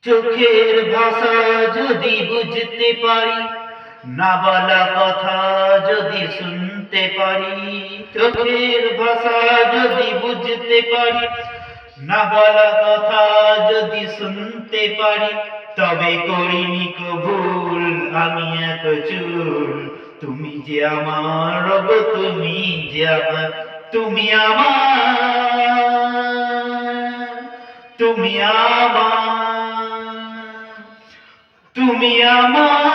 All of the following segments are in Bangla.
চোখের ভাষা যদি বুঝতে পারি, না বলা কথা যদি শুনতে পারি। চোখের ভাষা যদি বুঝতে পারি, না বলা কথা যদি শুনতে পারি, তবে করিনি কো ভুল আমি এক চুল। তুমি যে আমার গো, তুমি যে আমার, তুমি আমার, তুমি আমার, তুমি আমার,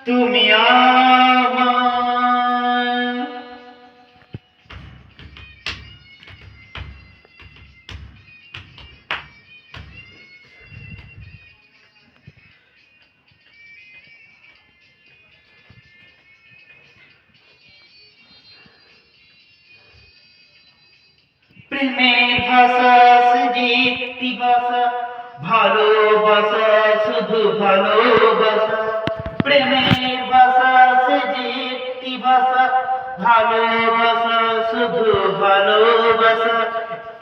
তুমি আমার। প্রেমের ভাষা সৃষ্টি ভাষা, ভালোবাসা শুধু ভালোবাসা। প্রেমের ভাষা সৃষ্টি ভাষা, ভালোবাসা শুধু ভালোবাসা।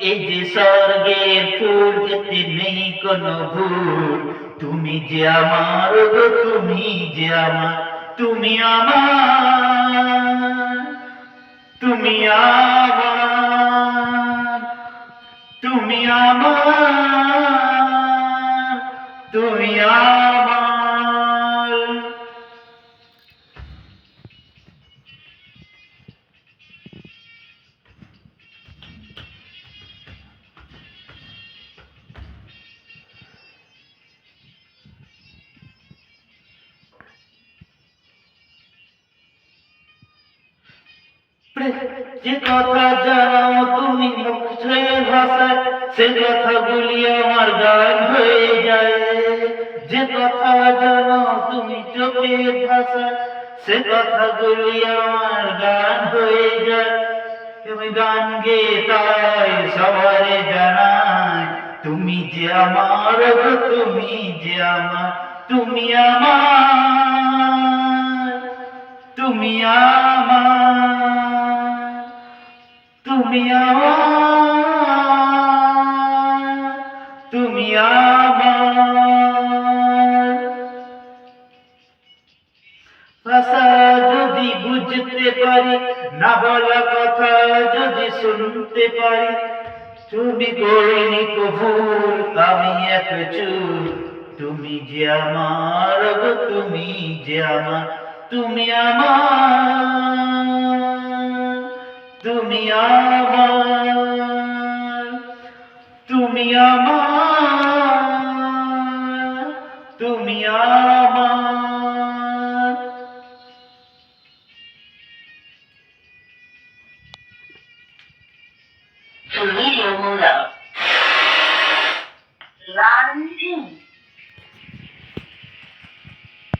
এই যে স্বর্গের ফুল, এতে নেই কোনো ভুল। তুমি যে আমার গো, তুমি যে আমার, তুমি আমার, তুমি আমার, তুমি আমার, তুমি আমার। যে কথা জানো তুমি মুখের ভাষায়, সে কথাগুলি আমার গান হয়ে যায়। যে কথা জানো তুমি চোখের ভাষায়, সে কথাগুলি আমার গান হয়ে যায়। তুমি গান গেয়ে তাই সবারে জানাই, তুমি যে আমার গো, তুমি যে আমার, তুমি আমার, তুমি আমার, তুমি আমার, তুমি আমার। ভাষা যদি বুঝতে পারি, না বলা কথা যদি শুনতে পারি, তুমি করিনি কো ভুল আমি এক চুল। তুমি যে আমার গো, তুমি যে আমার, তুমি আমার, তুমি আমার, তুমি আমার, তুমি আমার।